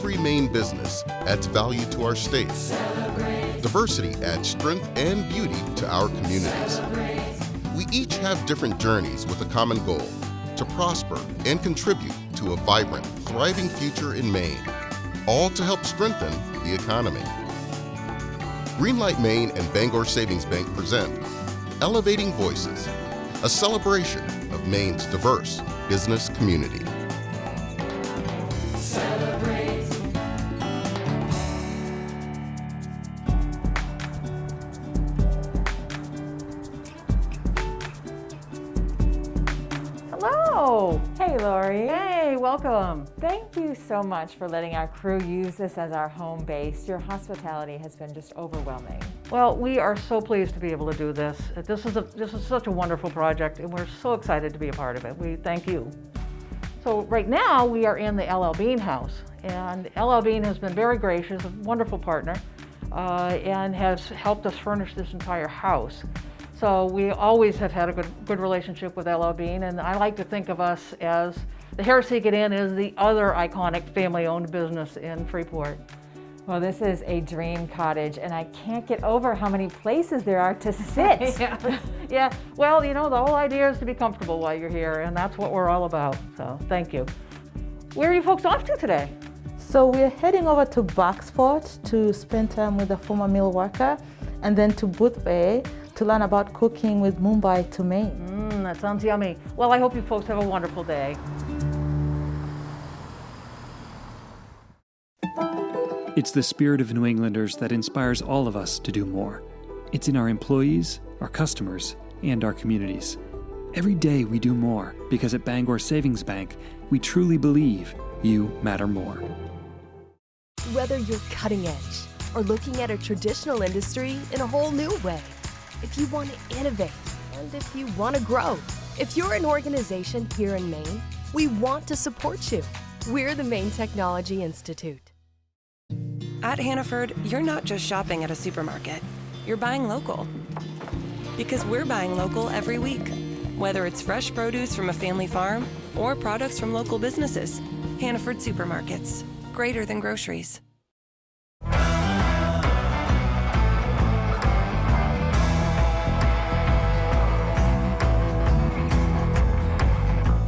every Maine business adds value to our state. Diversity adds strength and beauty to our communities. We each have different journeys with a common goal: to prosper and contribute to a vibrant, thriving future in Maine, all to help strengthen the economy. Greenlight Maine and Bangor Savings Bank present Elevating Voices, a celebration of Maine's diverse business community. Hello. Hey, Lori. Hey, welcome. Thank you so much for letting our crew use this as our home base. Your hospitality has been just overwhelming. Well, we are so pleased to be able to do this. This is such a wonderful project, and we're so excited to be a part of it. We thank you. So right now we are in the L.L. Bean house, and L.L. Bean has been very gracious, a wonderful partner, and has helped us furnish this entire house. So we always have had a good relationship with L.L. Bean, and I like to think of us as the Harrisseekit Inn is the other iconic family-owned business in Freeport. Well, this is a dream cottage, and I can't get over how many places there are to sit. Yeah. Well, you know, the whole idea is to be comfortable while you're here, and that's what we're all about. So thank you. Where are you folks off to today? So we're heading over to Bucksport to spend time with a former mill worker, and then to Booth Bay to learn about cooking with Mumbai to Maine. That sounds yummy. Well, I hope you folks have a wonderful day. It's the spirit of New Englanders that inspires all of us to do more. It's in our employees, our customers, and our communities. Every day we do more because at Bangor Savings Bank, we truly believe you matter more. Whether you're cutting edge or looking at a traditional industry in a whole new way, if you want to innovate and if you want to grow, if you're an organization here in Maine, we want to support you. We're the Maine Technology Institute. At Hannaford, you're not just shopping at a supermarket. You're buying local. Because we're buying local every week. Whether it's fresh produce from a family farm or products from local businesses. Hannaford Supermarkets. Greater than groceries.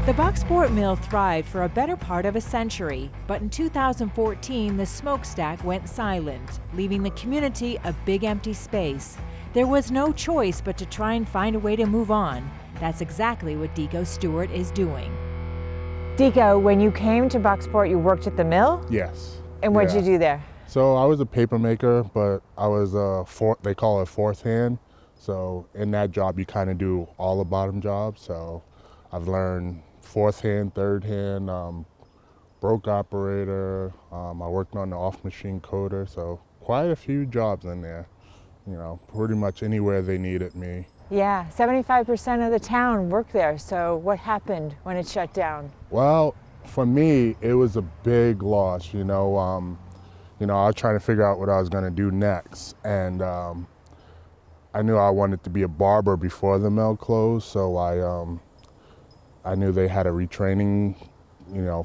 The Bucksport Mill thrived for a better part of a century, but in 2014 the smokestack went silent, leaving the community a big empty space. There was no choice but to try and find a way to move on. That's exactly what Deko Stewart is doing. Deko, when you came to Bucksport, you worked at the mill? Yes. And what did you do there? So I was a paper maker, but I was they call it fourth hand. So in that job, you kind of do all the bottom jobs. So I've learned fourth hand, third hand, broke operator. I worked on the off machine coder, so quite a few jobs in there. You know, pretty much anywhere they needed me. Yeah, 75% of the town worked there. So what happened when it shut down? Well, for me, it was a big loss. I was trying to figure out what I was going to do next, and I knew I wanted to be a barber before the mill closed. So I knew they had a retraining,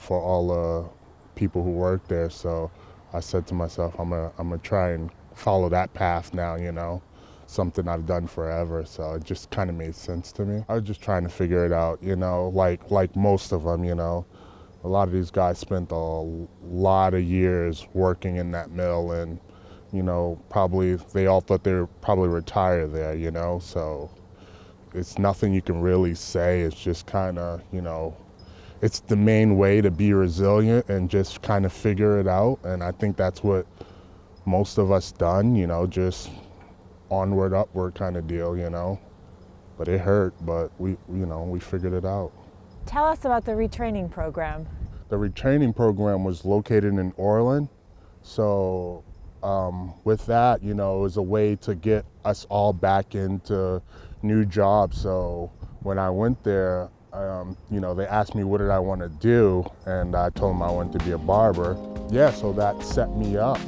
for all the people who worked there. So I said to myself, I'm gonna try and follow that path now, something I've done forever. So it just kind of made sense to me. I was just trying to figure it out, like most of them, A lot of these guys spent a lot of years working in that mill, and, probably they all thought they were probably retire there, so it's nothing you can really say. It's just kind of, it's the main way to be resilient and just kind of figure it out. And I think that's what most of us done, just onward, upward kind of deal, But it hurt, but we figured it out. Tell us about the retraining program. The retraining program was located in Orland. So with that, it was a way to get us all back into new jobs. So when I went there, they asked me what did I want to do, and I told them I wanted to be a barber. Yeah, so that set me up.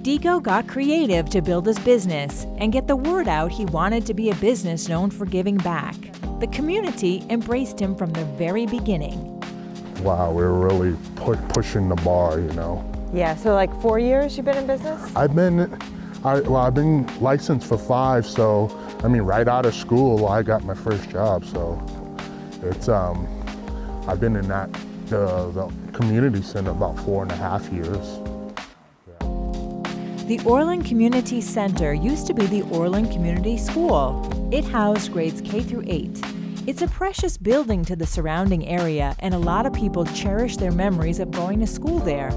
Deko got creative to build his business and get the word out he wanted to be a business known for giving back. The community embraced him from the very beginning. Wow, we were really pushing the bar, Yeah, so like 4 years you've been in business? I've been licensed for 5, so I mean, right out of school, I got my first job. So it's I've been in the community center about 4.5 years. The Orland Community Center used to be the Orland Community School. It housed grades K through 8. It's a precious building to the surrounding area, and a lot of people cherish their memories of going to school there.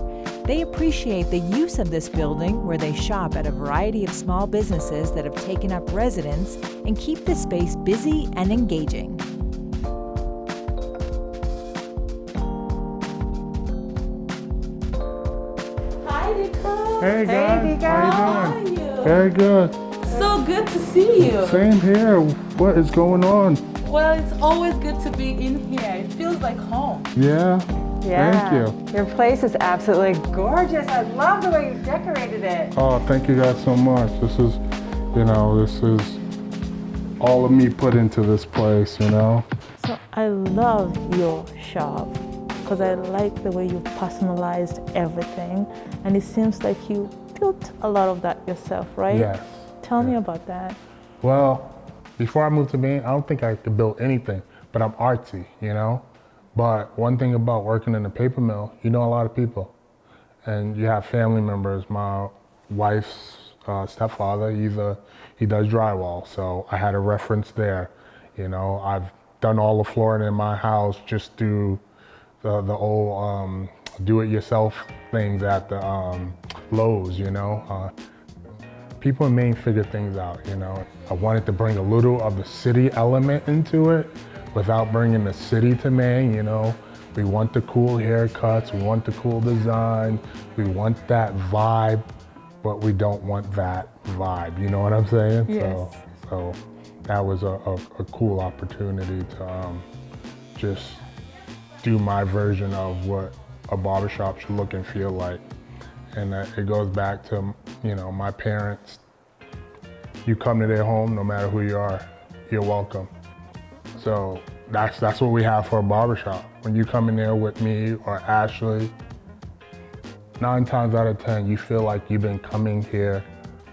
They appreciate the use of this building, where they shop at a variety of small businesses that have taken up residence and keep the space busy and engaging. Hi, Deko. Hey guys, Deko. how you doing? How are you? Very good. So good to see you. Same here. What is going on? Well, it's always good to be in here. It feels like home. Yeah. Yeah. Thank you. Your place is absolutely gorgeous. I love the way you decorated it. Oh, thank you guys so much. This is all of me put into this place, you know. So I love your shop because I like the way you personalized everything, and it seems like you built a lot of that yourself, right? Yes. Tell me about that. Well, before I moved to Maine, I don't think I could build anything, but I'm artsy, you know? But one thing about working in a paper mill, you know a lot of people. And you have family members. My wife's stepfather, he does drywall, so I had a reference there. You know, I've done all the flooring in my house just through the old do-it-yourself things at the Lowe's, you know? People in Maine figure things out, you know. I wanted to bring a little of the city element into it without bringing the city to Maine, you know. We want the cool haircuts, we want the cool design, we want that vibe, but we don't want that vibe, you know what I'm saying? Yes. So that was a cool opportunity to just do my version of what a barbershop should look and feel like. And it goes back to, you know, my parents. You come to their home, no matter who you are, you're welcome. So that's what we have for a barbershop. When you come in there with me or Ashley, 9 times out of 10, you feel like you've been coming here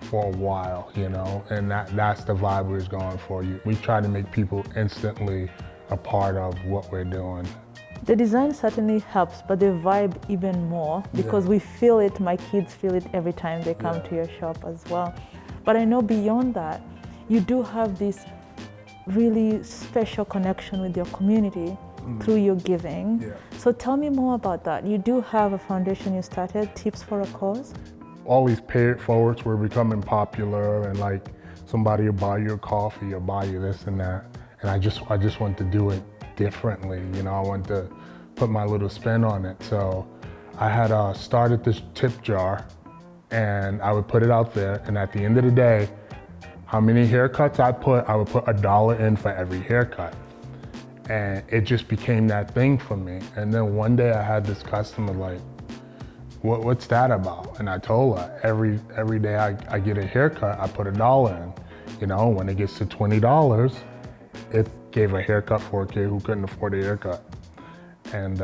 for a while, you know, and that's the vibe we're going for. We try to make people instantly a part of what we're doing. The design certainly helps, but the vibe even more because we feel it, my kids feel it every time they come to your shop as well. But I know beyond that, you do have this really special connection with your community through your giving. Yeah. So tell me more about that. You do have a foundation you started, Tips for a Cause. All these pay it forwards were becoming popular, and like somebody will buy you a coffee or buy you this and that. And I just want to do it differently, you know. I want to put my little spin on it. So I had started this tip jar, and I would put it out there, and at the end of the day, how many haircuts I would put $1 in for every haircut. And it just became that thing for me. And then one day I had this customer like, what's that about? And I told her, every day I get a haircut, I put $1 in. You know, when it gets to $20, it gave a haircut for a kid who couldn't afford a haircut. And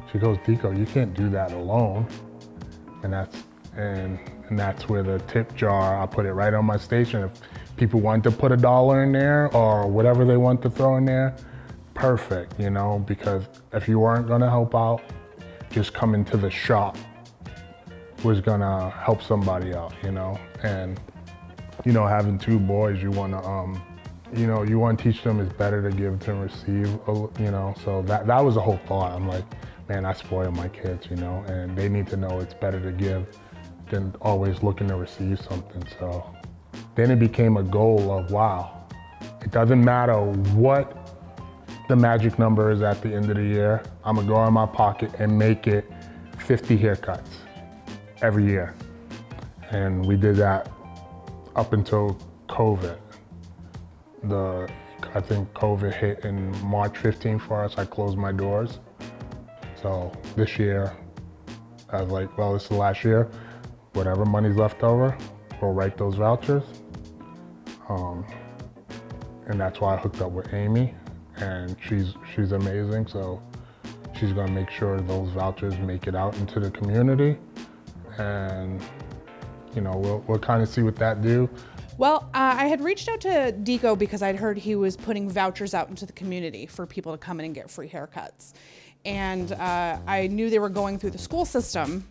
she goes, Deko, you can't do that alone. And that's where the tip jar, I put it right on my station. If people want to put $1 in there or whatever they want to throw in there, perfect, you know, because if you weren't gonna help out, just coming to the shop was gonna help somebody out, you know. And, you know, having 2 boys, you wanna teach them it's better to give than receive, you know. So that was the whole thought. I'm like, man, I spoil my kids, you know, and they need to know it's better to give than always looking to receive something. So then it became a goal of, wow, it doesn't matter what the magic number is at the end of the year, I'm gonna go in my pocket and make it 50 haircuts every year. And we did that up until COVID. I think COVID hit in March 15 for us. I closed my doors. So this year, I was like, well, this is the last year. Whatever money's left over, we'll write those vouchers. And that's why I hooked up with Amy, and she's amazing. So she's gonna make sure those vouchers make it out into the community. And, you know, we'll kind of see what that do. Well, I had reached out to Deko because I'd heard he was putting vouchers out into the community for people to come in and get free haircuts. And I knew they were going through the school system,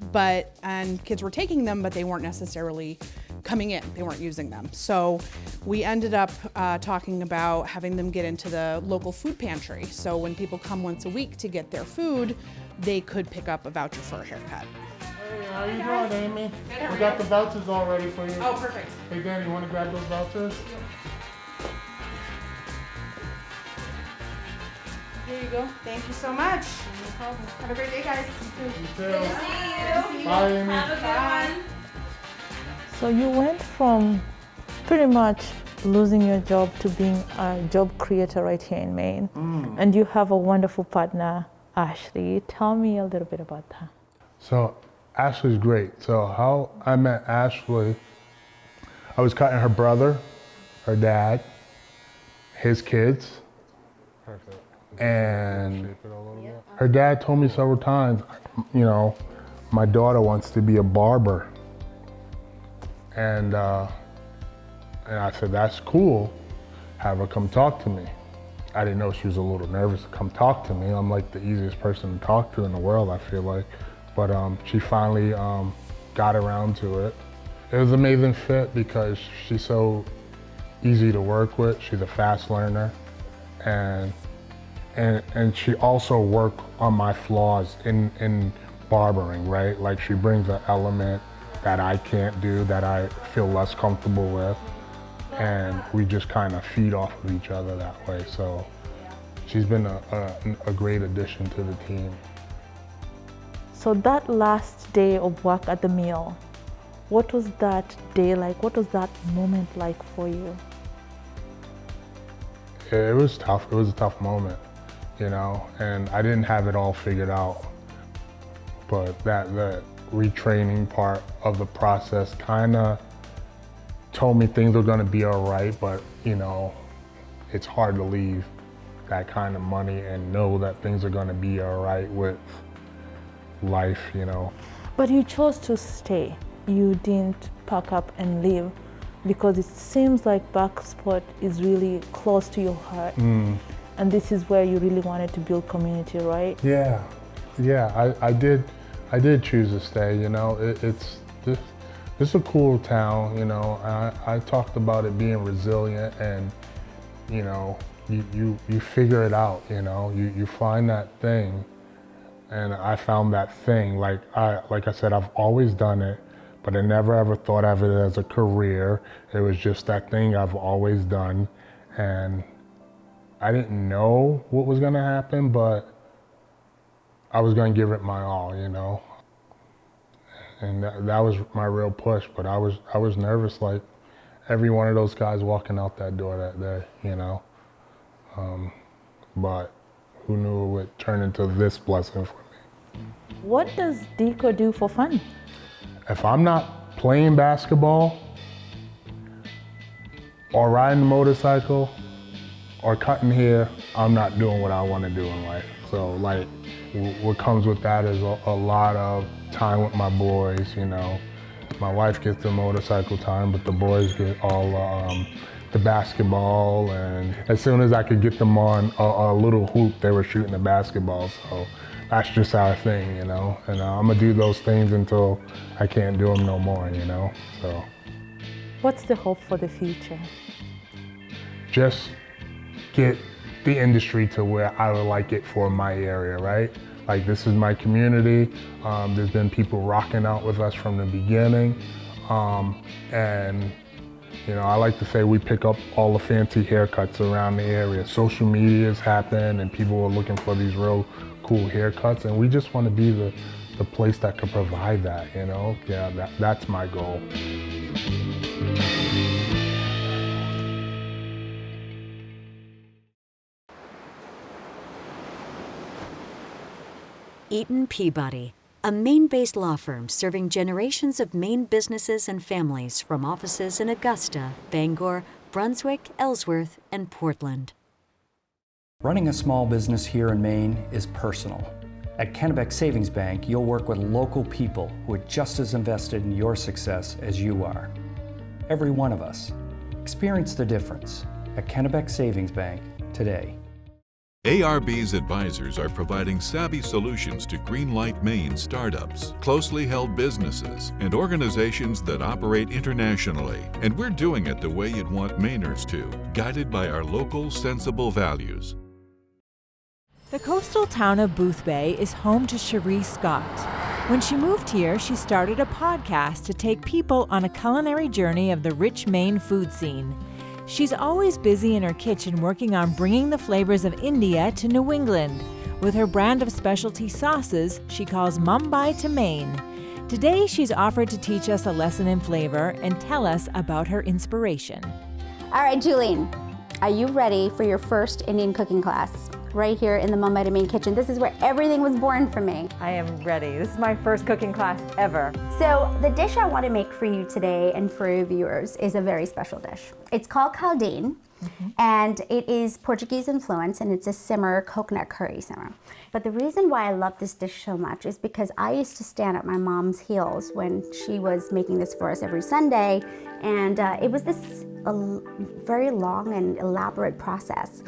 and kids were taking them, but they weren't necessarily coming in. They weren't using them. So we ended up talking about having them get into the local food pantry. So when people come once a week to get their food, they could pick up a voucher for a haircut. Hey, how you doing, Amy? We got the vouchers all ready for you. Oh, perfect. Hey, Dan, you want to grab those vouchers? Here you go. Thank you so much. No problem. Have a great day, guys. You too. Good to see you. Bye, Amy. Have a good one. So you went from pretty much losing your job to being a job creator right here in Maine. And you have a wonderful partner, Ashley. Tell me a little bit about that. So Ashley's great. So how I met Ashley, I was cutting her brother, her dad, his kids. Perfect. And her dad told me several times, you know, my daughter wants to be a barber. And I said, that's cool. Have her come talk to me. I didn't know she was a little nervous to come talk to me. I'm like the easiest person to talk to in the world, I feel like. But she finally got around to it. It was an amazing fit because she's so easy to work with. She's a fast learner. And she also worked on my flaws in barbering, right? Like she brings an element that I can't do, that I feel less comfortable with. And we just kind of feed off of each other that way. So she's been a great addition to the team. So that last day of work at the mill, what was that day like? What was that moment like for you? It was tough. It was a tough moment, you know, and I didn't have it all figured out. But the retraining part of the process kind of told me things were going to be all right, but, you know, it's hard to leave that kind of money and know that things are going to be all right with life, you know. But you chose to stay. You didn't pack up and leave because it seems like back sport is really close to your heart. And this is where you really wanted to build community, right? Yeah, I did choose to stay, you know. It's a cool town, you know. I talked about it being resilient and, you know, you figure it out, you know. You find that thing. And I found that thing, like I said, I've always done it, but I never ever thought of it as a career. It was just that thing I've always done. And I didn't know what was gonna happen, but I was gonna give it my all, you know. And that was my real push, but I was nervous like every one of those guys walking out that door that day, you know. But who knew it would turn into this blessing for me. What does Deko do for fun? If I'm not playing basketball or riding a motorcycle or cutting hair, I'm not doing what I want to do in life. So like what comes with that is a lot of time with my boys, you know. My wife gets the motorcycle time, but the boys get all the basketball, and as soon as I could get them on a little hoop, they were shooting the basketball. So that's just our thing, you know. And I'm gonna do those things until I can't do them no more, you know. So. What's the hope for the future? Just get the industry to where I would like it for my area, right? Like this is my community. There's been people rocking out with us from the beginning. And you know, I like to say we pick up all the fancy haircuts around the area. Social media's happened and people are looking for these real cool haircuts, and we just want to be the place that could provide that, you know? Yeah, that's my goal. Eaton Peabody, a Maine-based law firm serving generations of Maine businesses and families from offices in Augusta, Bangor, Brunswick, Ellsworth, and Portland. Running a small business here in Maine is personal. At Kennebec Savings Bank, you'll work with local people who are just as invested in your success as you are. Every one of us. Experience the difference at Kennebec Savings Bank today. ARB's advisors are providing savvy solutions to Greenlight Maine startups, closely held businesses, and organizations that operate internationally. And we're doing it the way you'd want Mainers to, guided by our local, sensible values. The coastal town of Boothbay is home to Cherie Scott. When she moved here, she started a podcast to take people on a culinary journey of the rich Maine food scene. She's always busy in her kitchen working on bringing the flavors of India to New England. With her brand of specialty sauces, she calls Mumbai to Maine. Today, she's offered to teach us a lesson in flavor and tell us about her inspiration. All right, Julene, are you ready for your first Indian cooking class? Right here in the Mumbai to Maine kitchen. This is where everything was born for me. I am ready. This is my first cooking class ever. So the dish I want to make for you today and for your viewers is a very special dish. It's called kaldeen, and it is Portuguese influence, and it's a simmer, coconut curry simmer. But the reason why I love this dish so much is because I used to stand at my mom's heels when she was making this for us every Sunday, and it was this very long and elaborate process.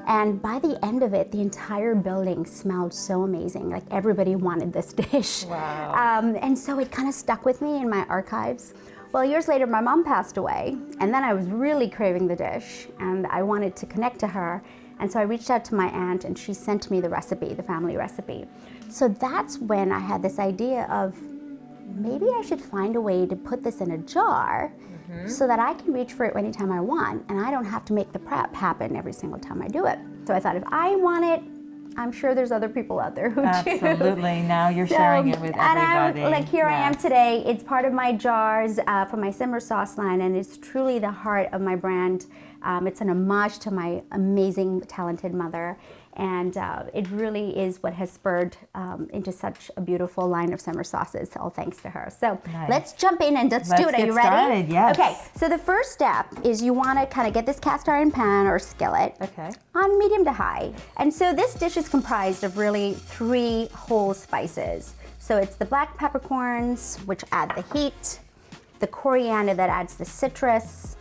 And by the end of it, the entire building smelled so amazing. Like everybody wanted this dish. Wow. And so it kind of stuck with me in my archives. Well, years later, my mom passed away, and then I was really craving the dish, and I wanted to connect to her. And so I reached out to my aunt, and she sent me the recipe, the family recipe. So that's when I had this idea of maybe I should find a way to put this in a jar so that I can reach for it anytime I want, and I don't have to make the prep happen every single time I do it. So I thought, if I want it, I'm sure there's other people out there who do. Absolutely. Now you're sharing it with everybody. And here I am today. It's part of my jars for my simmer sauce line, and it's truly the heart of my brand. It's an homage to my amazing, talented mother. And it really is what has spurred into such a beautiful line of simmer sauces, all thanks to her. So let's jump in and let's do it. Are you ready? Started, yes. Okay, so the first step is you want to kind of get this cast iron pan or skillet on medium to high. And so this dish is comprised of really 3 whole spices. So it's the black peppercorns, which add the heat, the coriander that adds the citrus,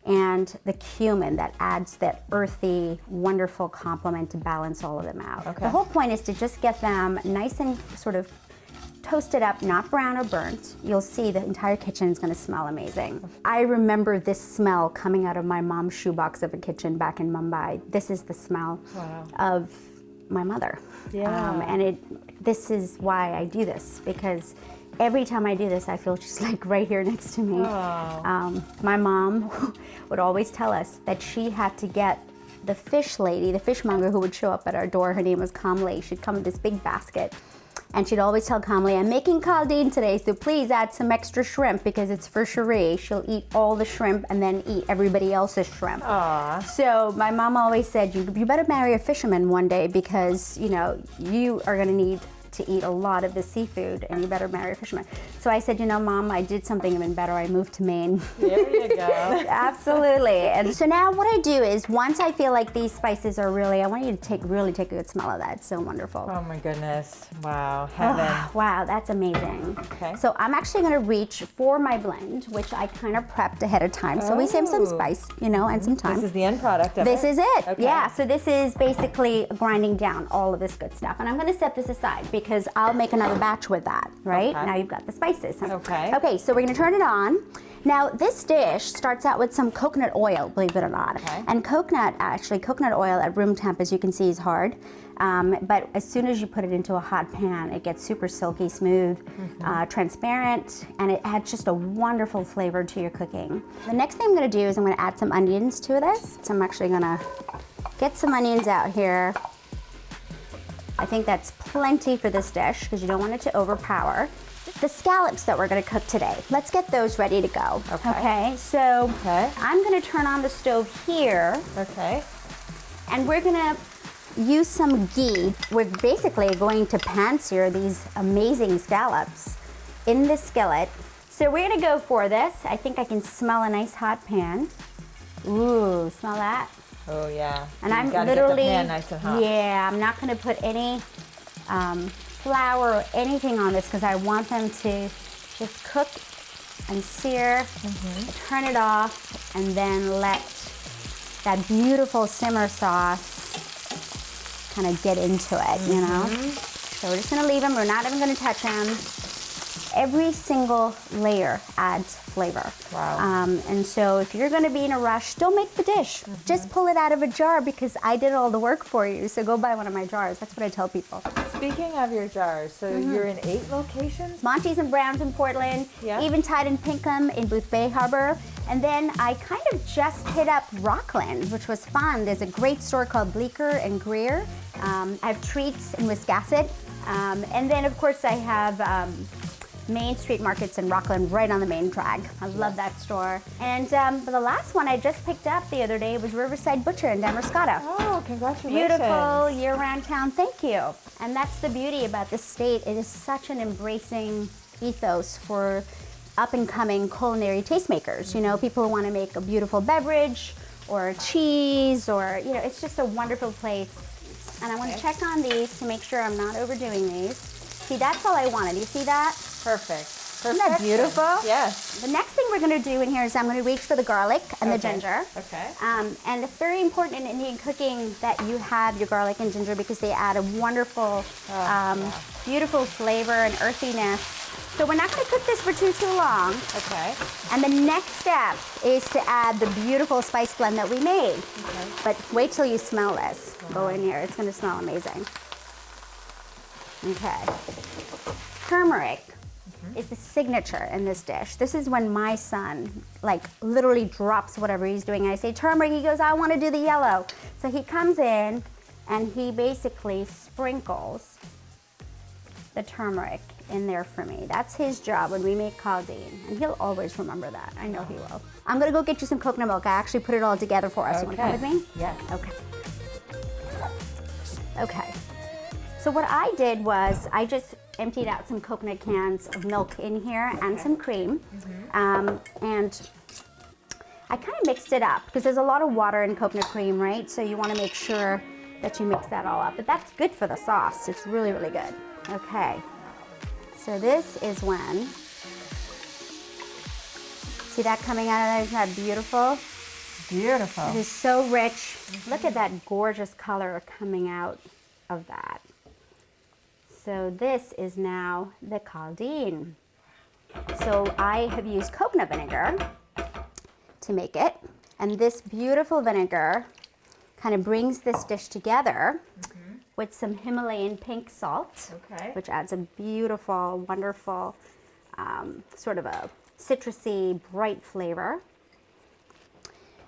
and the cumin that adds that earthy, wonderful complement to balance all of them out. The whole point is to just get them nice and sort of toasted up, not brown or burnt. You'll see the entire kitchen is going to smell amazing. I remember this smell coming out of my mom's shoebox of a kitchen back in Mumbai. This is the smell of my mother. And this is why I do this, because every time I do this, I feel she's like right here next to me. My mom would always tell us that she had to get the fish lady, the fishmonger who would show up at our door. Her name was Kamli. She'd come with this big basket, and she'd always tell Kamli, I'm making kaldeen today, so please add some extra shrimp because it's for Cherie. She'll eat all the shrimp and then eat everybody else's shrimp. So my mom always said, you better marry a fisherman one day because, you know, you are gonna need to eat a lot of the seafood, and you better marry a fisherman. So I said, you know, Mom, I did something even better. I moved to Maine. There you go. Absolutely. And so now what I do is, once I feel like these spices are really, I want you to really take a good smell of that. It's so wonderful. Oh my goodness. Wow. Heaven. Wow, that's amazing. Okay. So I'm actually going to reach for my blend, which I kind of prepped ahead of time. So we save some spice, you know, and some time. This is the end product of This is it. Okay. Yeah. So this is basically grinding down all of this good stuff. And I'm going to set this aside because I'll make another batch with that, right? Now you've got the spices. Okay. Okay, so we're going to turn it on. Now, this dish starts out with some coconut oil, believe it or not. And coconut oil at room temp, as you can see, is hard. But as soon as you put it into a hot pan, it gets super silky smooth, transparent, and it adds just a wonderful flavor to your cooking. The next thing I'm going to do is I'm going to add some onions to this. So I'm actually going to get some onions out here. I think that's plenty for this dish because you don't want it to overpower. The scallops that we're going to cook today, let's get those ready to go. Okay, so I'm going to turn on the stove here. And we're going to use some ghee. We're basically going to pan sear these amazing scallops in the skillet. So we're going to go for this. I think I can smell a nice hot pan. Ooh, smell that? Oh yeah. And I'm literally, get the pan nice and hot. Yeah, I'm not going to put any flour or anything on this because I want them to just cook and sear, turn it off, and then let that beautiful simmer sauce kind of get into it, you know? So we're just gonna leave them, we're not even gonna touch them. Every single layer adds flavor. Wow. And so if you're gonna be in a rush, don't make the dish. Just pull it out of a jar because I did all the work for you. So go buy one of my jars. That's what I tell people. Speaking of your jars, so you're in 8 locations? Monty's and Brown's in Portland, Eventide and Pinkham in Booth Bay Harbor. And then I kind of just hit up Rockland, which was fun. There's a great store called Bleecker and Greer. I have Treats in Wiscasset. And then of course I have Main Street Markets in Rockland, right on the main drag. I love that store. And but the last one I just picked up the other day was Riverside Butcher in Damascotta. Oh, congratulations. Beautiful year-round town, thank you. And that's the beauty about this state. It is such an embracing ethos for up-and-coming culinary tastemakers. You know, people who want to make a beautiful beverage or cheese or, you know, it's just a wonderful place. And I want to check on these to make sure I'm not overdoing these. See, that's all I wanted. You see that? Perfect. Isn't that beautiful? Yes. The next thing we're going to do in here is I'm going to reach for the garlic and the ginger. Okay. And it's very important in Indian cooking that you have your garlic and ginger because they add a wonderful, beautiful flavor and earthiness. So we're not going to cook this for too long. Okay. And the next step is to add the beautiful spice blend that we made. Okay. But wait till you smell this. Go in here. It's going to smell amazing. Okay. Turmeric is the signature in this dish. This is when my son, like, literally drops whatever he's doing. I say, turmeric, he goes, I want to do the yellow. So he comes in and he basically sprinkles the turmeric in there for me. That's his job when we make kaldeen, and he'll always remember that. I know he will. I'm gonna go get you some coconut milk. I actually put it all together for us. You wanna come with me? Yes. Okay. Okay. So what I did was I just emptied out some coconut cans of milk in here and some cream. And I kind of mixed it up because there's a lot of water in coconut cream, right? So you want to make sure that you mix that all up. But that's good for the sauce. It's really, really good. Okay. So this is when, see that coming out of there? Isn't that beautiful? Beautiful. It is so rich. Look at that gorgeous color coming out of that. So this is now the kaldeen. So I have used coconut vinegar to make it. And this beautiful vinegar kind of brings this dish together with some Himalayan pink salt, which adds a beautiful, wonderful, sort of a citrusy, bright flavor.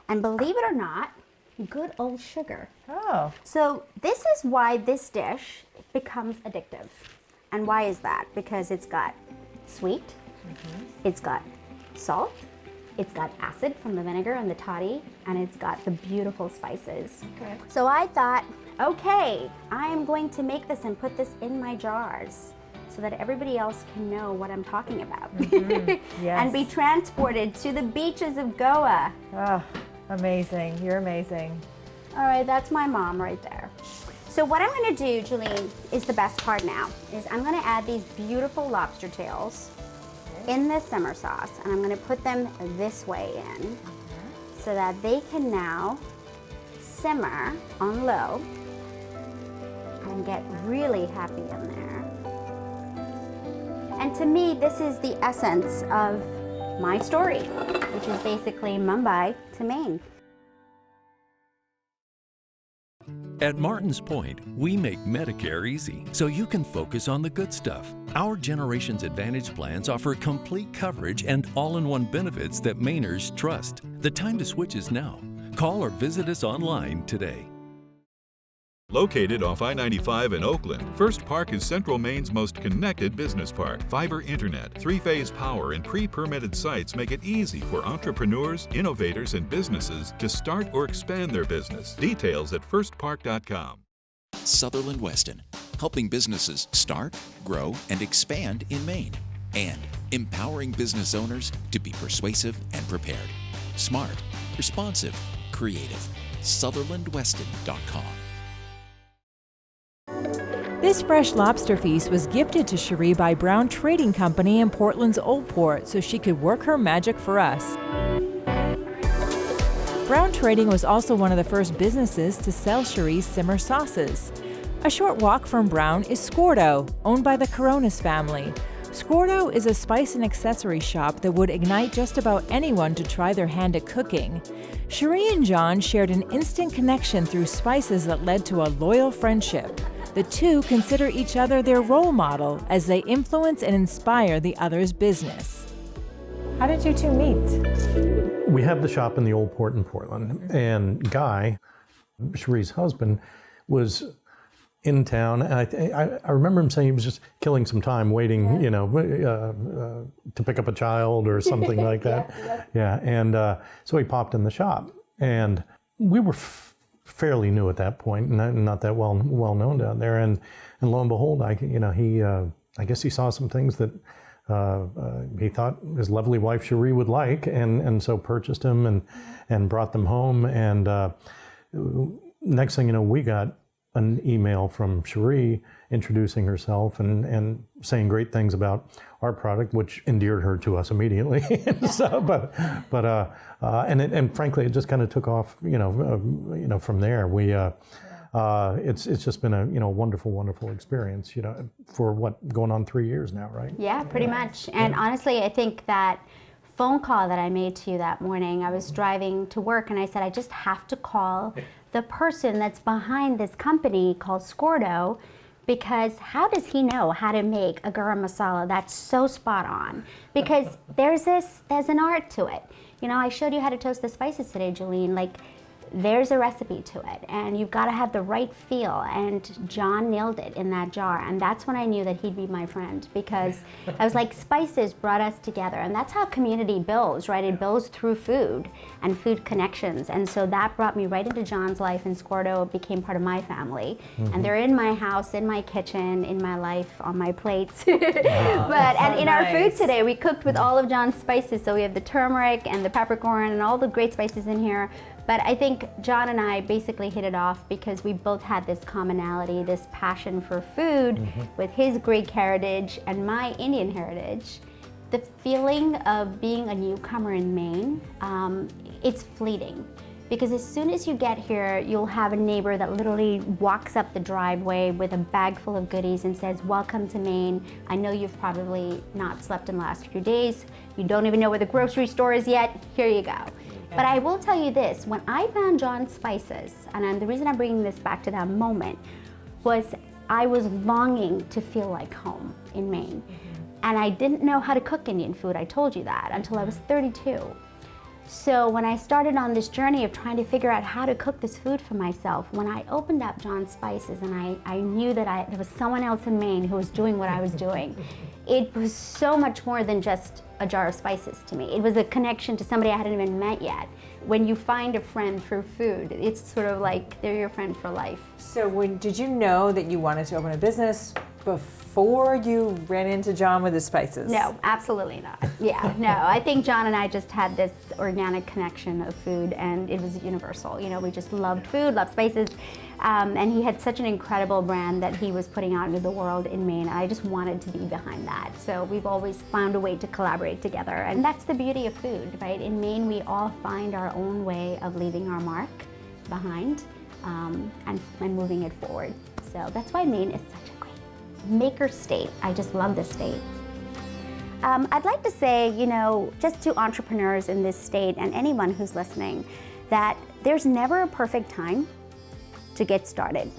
And believe it or not, good old sugar. Oh. So this is why this dish becomes addictive. And why is that? Because it's got sweet, it's got salt, it's got acid from the vinegar and the toddy, and it's got the beautiful spices. Okay. So I thought, okay, I am going to make this and put this in my jars so that everybody else can know what I'm talking about. Yes. And be transported to the beaches of Goa. Oh, amazing. You're amazing. All right, that's my mom right there. So what I'm gonna do, Julene, is the best part now, is I'm gonna add these beautiful lobster tails in this simmer sauce, and I'm gonna put them this way in so that they can now simmer on low and get really happy in there. And to me, this is the essence of my story, which is basically Mumbai to Maine. At Martin's Point, we make Medicare easy, so you can focus on the good stuff. Our Generations Advantage plans offer complete coverage and all-in-one benefits that Mainers trust. The time to switch is now. Call or visit us online today. Located off I-95 in Oakland, First Park is Central Maine's most connected business park. Fiber internet, 3-phase power, and pre-permitted sites make it easy for entrepreneurs, innovators, and businesses to start or expand their business. Details at firstpark.com. Sutherland Weston, helping businesses start, grow, and expand in Maine. And empowering business owners to be persuasive and prepared. Smart, responsive, creative. SutherlandWeston.com. This fresh lobster feast was gifted to Cherie by Brown Trading Company in Portland's Old Port so she could work her magic for us. Brown Trading was also one of the first businesses to sell Cherie's simmer sauces. A short walk from Brown is Scordo, owned by the Coronas family. Scordo is a spice and accessory shop that would ignite just about anyone to try their hand at cooking. Cherie and John shared an instant connection through spices that led to a loyal friendship. The two consider each other their role model as they influence and inspire the other's business. How did you two meet? We have the shop in the Old Port in Portland, and Guy, Cherie's husband, was in town, and I remember him saying he was just killing some time waiting, you know, to pick up a child or something like that. Yeah, and so he popped in the shop, and we were fairly new at that point, not that well known down there, and lo and behold, I guess he saw some things that he thought his lovely wife Cherie would like, and so purchased them and brought them home, and next thing you know, we got an email from Cherie introducing herself and saying great things about our product, which endeared her to us immediately. So, and frankly, it just kind of took off, from there. It's just been a wonderful experience, for going on 3 years now, right? Yeah, pretty much. And honestly, I think that phone call that I made to you that morning, I was driving to work and I said, I just have to call the person that's behind this company called Scordo, because how does he know how to make a garam masala that's so spot on? Because there's an art to it. I showed you how to toast the spices today, Jolene. Like, there's a recipe to it, and you've got to have the right feel, and John nailed it in that jar, and that's when I knew that he'd be my friend, because I was like, spices brought us together, and that's how community builds, right? It builds through food and food connections, and so that brought me right into John's life, and Scordo became part of my family, and they're in my house, in my kitchen, in my life, on my plates. And in our food today, we cooked with all of John's spices, so we have the turmeric and the peppercorn and all the great spices in here. But I think John and I basically hit it off because we both had this commonality, this passion for food with his Greek heritage and my Indian heritage. The feeling of being a newcomer in Maine, it's fleeting. Because as soon as you get here, you'll have a neighbor that literally walks up the driveway with a bag full of goodies and says, welcome to Maine. I know you've probably not slept in the last few days. You don't even know where the grocery store is yet. Here you go. But I will tell you this, when I found John's spices, and the reason I'm bringing this back to that moment, was I was longing to feel like home in Maine. And I didn't know how to cook Indian food, I told you that, until I was 32. So when I started on this journey of trying to figure out how to cook this food for myself, when I opened up John's Spices and I knew that there was someone else in Maine who was doing what I was doing, it was so much more than just a jar of spices to me. It was a connection to somebody I hadn't even met yet. When you find a friend through food, it's sort of like they're your friend for life. So did you know that you wanted to open a business before you ran into John with his spices? No, absolutely not. Yeah, no. I think John and I just had this organic connection of food, and it was universal. We just loved food, loved spices, and he had such an incredible brand that he was putting out into the world in Maine. And I just wanted to be behind that. So we've always found a way to collaborate together, and that's the beauty of food, right? In Maine, we all find our own way of leaving our mark behind and moving it forward. So that's why Maine is such a maker state. I just love this state. I'd like to say, just to entrepreneurs in this state and anyone who's listening, that there's never a perfect time to get started.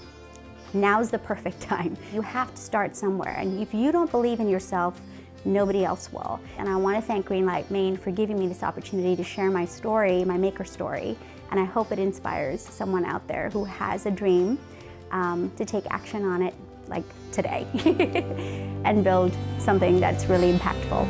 Now's the perfect time. You have to start somewhere, and if you don't believe in yourself, nobody else will. And I want to thank Greenlight Maine for giving me this opportunity to share my story, my maker story, and I hope it inspires someone out there who has a dream to take action on it, like today, and build something that's really impactful.